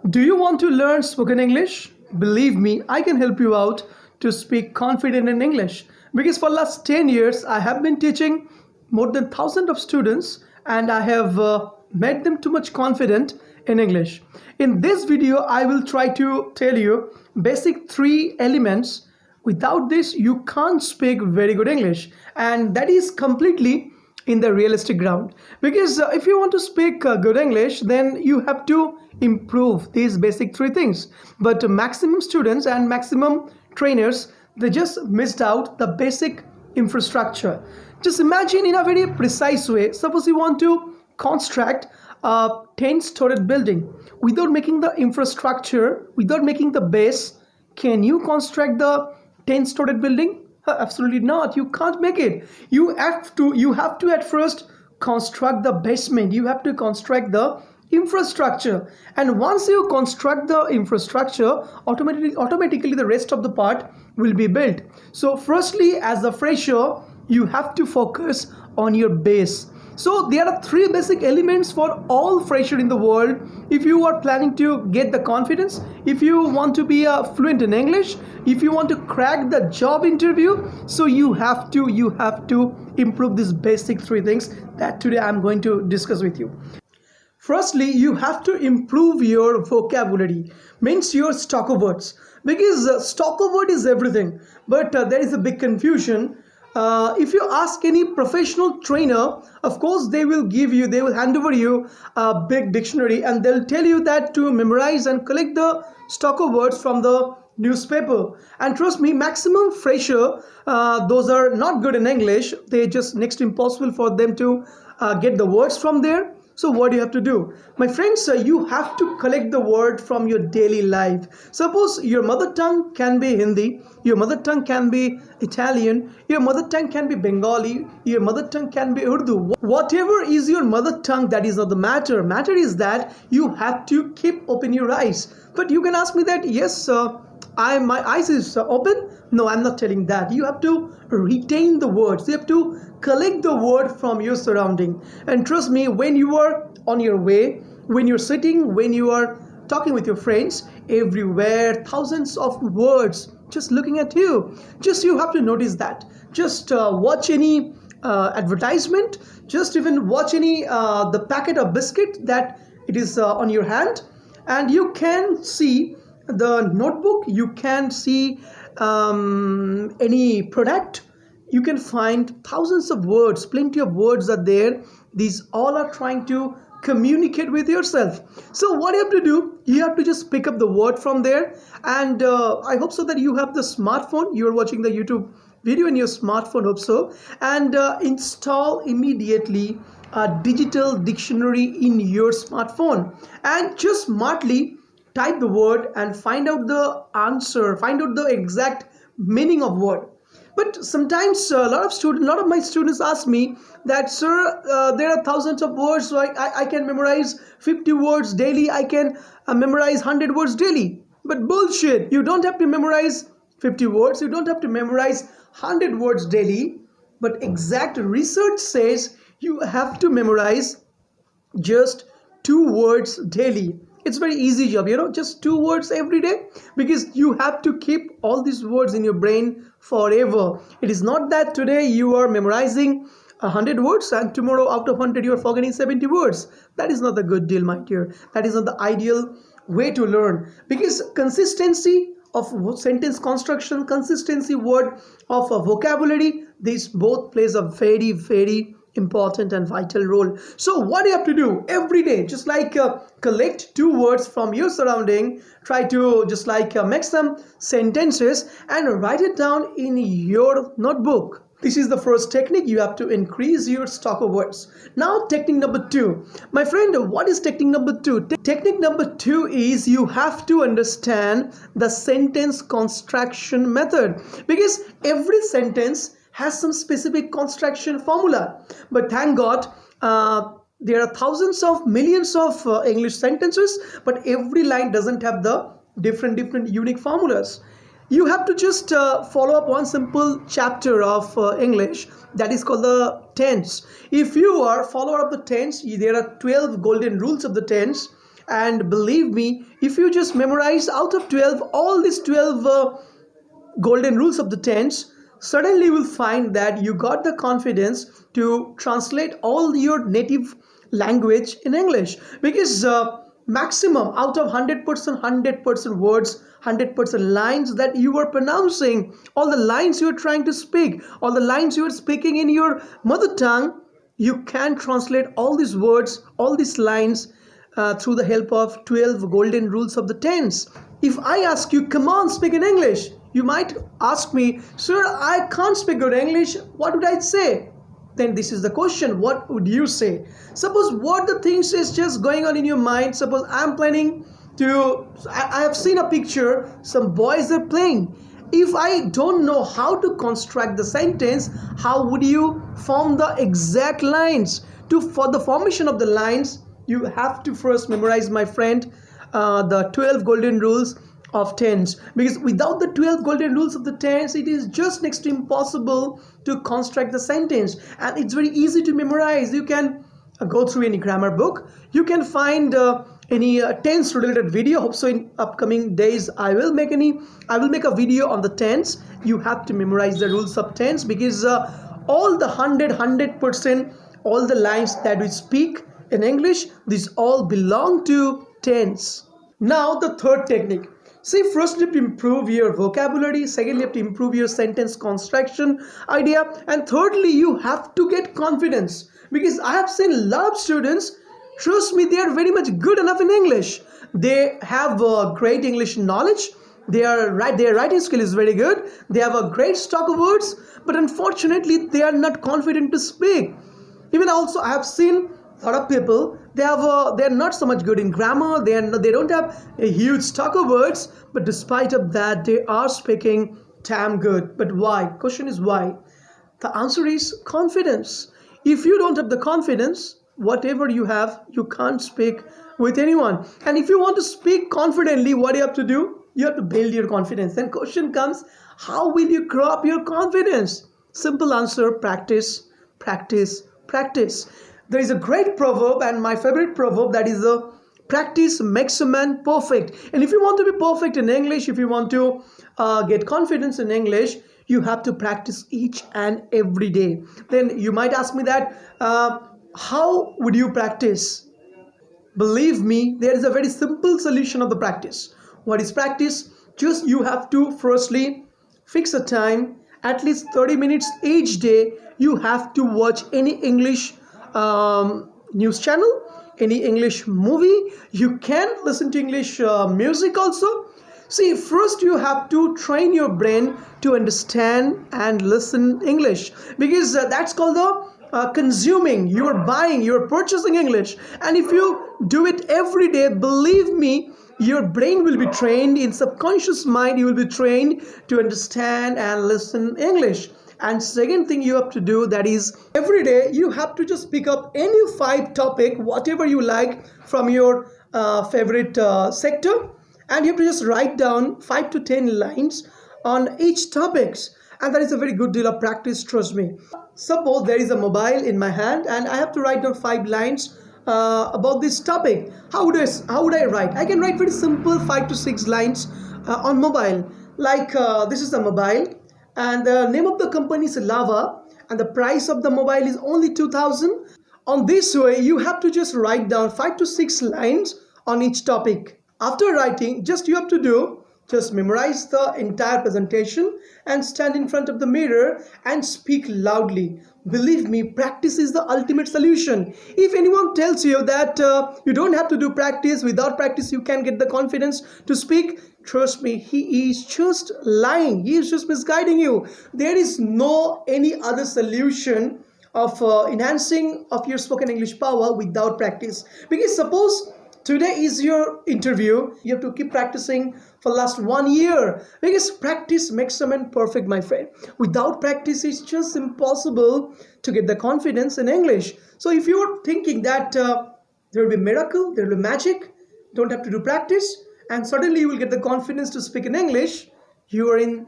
Do you want to learn spoken English? Believe me, I can help you out to speak confident in English. Because for last 10 years, I have been teaching more than 1,000 of students and I have made them too much confident in English. In this video, I will try to tell you basic three elements. Without this, you can't speak very good English. And that is completely in the realistic ground, because if you want to speak good English, then you have to improve these basic three things. But maximum students and maximum trainers, they just missed out the basic infrastructure. Just imagine in a very precise way, suppose you want to construct a 10-storied building. Without making the infrastructure, without making the base, can you construct the 10-storied building? Absolutely not. You can't make it. You have to at first construct the basement. You have to construct the infrastructure. And once you construct the infrastructure, automatically the rest of the part will be built. So firstly, as a fresher, you have to focus on your base. So there are three basic elements for all fresher in the world. If you are planning to get the confidence, if you want to be fluent in English, if you want to crack the job interview, so you have to improve these basic three things that today I'm going to discuss with you. Firstly, you have to improve your vocabulary, means your stock of words, because stock of word is everything, but there is a big confusion. If you ask any professional trainer, of course they will hand over you a big dictionary and they'll tell you that to memorize and collect the stock of words from the newspaper. And trust me, maximum fresher, those are not good in English. They just next impossible for them to get the words from there. So what do you have to do? My friends, you have to collect the word from your daily life. Suppose your mother tongue can be Hindi, your mother tongue can be Italian, your mother tongue can be Bengali, your mother tongue can be Urdu. Whatever is your mother tongue, that is not the matter. Matter is that you have to keep open your eyes. But you can ask me that, yes, my eyes is open. No, I'm not telling that. You have to retain the words. You have to collect the word from your surrounding. And trust me, when you are on your way, when you're sitting, when you are talking with your friends, everywhere, thousands of words just looking at you. Just you have to notice that. Just watch any advertisement. Just even watch any the packet of biscuit that it is on your hand, and you can see the notebook, you can see any product, you can find thousands of words, plenty of words are there. These all are trying to communicate with yourself. So what you have to do, you have to just pick up the word from there. And I hope so that you have the smartphone, you are watching the YouTube video in your smartphone, hope so, and install immediately a digital dictionary in your smartphone and just smartly type the word and find out the answer, find out the exact meaning of word. But sometimes a lot of my students ask me that, sir, there are thousands of words, so I can memorize 50 words daily, I can memorize 100 words daily. But bullshit, you don't have to memorize 50 words, you don't have to memorize 100 words daily, but exact research says you have to memorize just 2 words daily. It's very easy job, just 2 words every day, because you have to keep all these words in your brain forever. It is not that today you are memorizing 100 words and tomorrow out of 100 you are forgetting 70 words. That is not a good deal, my dear. That is not the ideal way to learn, because consistency of sentence construction, consistency word of vocabulary, these both plays a very, very important and vital role. So what do you have to do every day? Just like collect 2 words from your surrounding, try to just like make some sentences and write it down in your notebook. This is the first technique. You have to increase your stock of words. Now technique number 2. My friend, what is technique number 2? Technique number 2 is you have to understand the sentence construction method, because every sentence has some specific construction formula. But thank God, there are thousands of millions of English sentences, but every line doesn't have the different unique formulas. You have to just follow up one simple chapter of English that is called the tense. If you are follower of the tense, there are 12 golden rules of the tense, And believe me, if you just memorize out of 12 all these 12 golden rules of the tense, suddenly you will find that you got the confidence to translate all your native language in English. Because maximum out of 100% words, 100% lines that you are pronouncing, all the lines you are trying to speak, all the lines you are speaking in your mother tongue, you can translate all these words, all these lines through the help of 12 golden rules of the tense. If I ask you, come on, speak in English, you might ask me, sir, I can't speak good English. What would I say? Then this is the question, what would you say? Suppose what the things is just going on in your mind. Suppose I'm planning to, I have seen a picture, some boys are playing. If I don't know how to construct the sentence, how would you form the exact lines? For the formation of the lines, you have to first memorize, my friend, the 12 golden rules of tense. Because without the 12 golden rules of the tense, it is just next to impossible to construct the sentence. And it's very easy to memorize. You can go through any grammar book. You can find any tense related video. Hope so in upcoming days I will make a video on the tense. You have to memorize the rules of tense, because all the 100% all the lines that we speak in English, these all belong to tense. Now the third technique. See, first you have to improve your vocabulary, secondly you have to improve your sentence construction idea, and thirdly you have to get confidence. Because I have seen a lot of students, trust me, they are very much good enough in English. They have great English knowledge, their writing skill is very good, they have a great stock of words, but unfortunately they are not confident to speak. Even also I have seen a lot of people, they are not so much good in grammar, they don't have a huge stock of words, but despite of that they are speaking damn good. But why? Question is why? The answer is confidence. If you don't have the confidence, whatever you have, you can't speak with anyone. And if you want to speak confidently, what do you have to do? You have to build your confidence. Then question comes, how will you grow up your confidence? Simple answer, practice, practice, practice. There is a great proverb, and my favorite proverb, that is the practice makes a man perfect. And if you want to be perfect in English, if you want to get confidence in English, you have to practice each and every day. Then you might ask me that, how would you practice? Believe me, there is a very simple solution of the practice. What is practice? Just you have to firstly fix a time, at least 30 minutes each day. You have to watch any English news channel, any English movie. You can listen to English music also. See, first you have to train your brain to understand and listen English, because that's called the consuming. You are buying, you are purchasing English. And if you do it every day, believe me, your brain will be trained, in subconscious mind you will be trained to understand and listen English. And second thing you have to do, that is every day you have to just pick up any 5 topic, whatever you like from your favorite sector, and you have to just write down 5 to 10 lines on each topics. And that is a very good deal of practice, trust me. Suppose there is a mobile in my hand and I have to write down 5 lines about this topic. How would I write? I can write very simple 5 to 6 lines on mobile. Like this is the mobile, and the name of the company is Lava, and the price of the mobile is only 2000. On this way, you have to just write down 5 to 6 lines on each topic. After writing, you have to do, just memorize the entire presentation and stand in front of the mirror and speak loudly. Believe me, practice is the ultimate solution. If anyone tells you that you don't have to do practice, without practice you can get the confidence to speak, trust me, he is just lying. He is just misguiding you. There is no any other solution of enhancing of your spoken English power without practice. Because suppose today is your interview, you have to keep practicing for last 1 year, because practice makes a man perfect, my friend. Without practice, it's just impossible to get the confidence in English. So if you're thinking that there will be miracle, there will be magic, don't have to do practice, and suddenly you will get the confidence to speak in English, you are in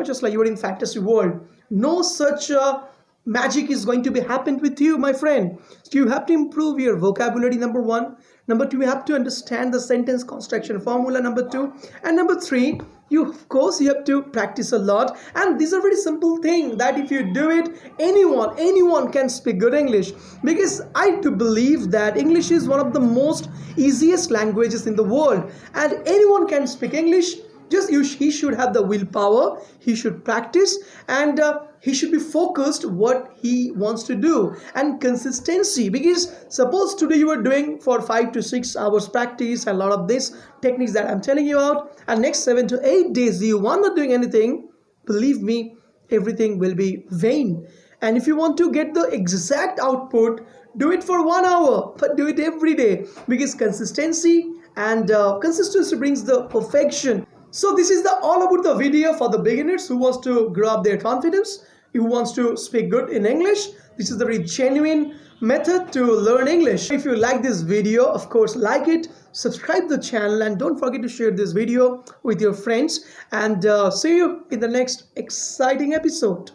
just like you are in fantasy world. No such magic is going to be happened with you, my friend. So you have to improve your vocabulary, number one. Number two, you have to understand the sentence construction formula, number two. And number three, you of course you have to practice a lot. And these are very simple things that if you do it, anyone can speak good English. Because I do believe that English is one of the most easiest languages in the world, and anyone can speak English. Just he should have the willpower, he should practice, and he should be focused what he wants to do, and consistency. Because suppose today you are doing for 5 to 6 hours practice and a lot of these techniques that I'm telling you out, and next 7 to 8 days you are not doing anything, believe me, everything will be vain. And if you want to get the exact output, do it for 1 hour, but do it every day, because consistency brings the perfection. So this is the all about the video for the beginners who wants to grow up their confidence, who wants to speak good in English. This is the very genuine method to learn English. If you like this video, of course like it, subscribe the channel, and don't forget to share this video with your friends, and see you in the next exciting episode.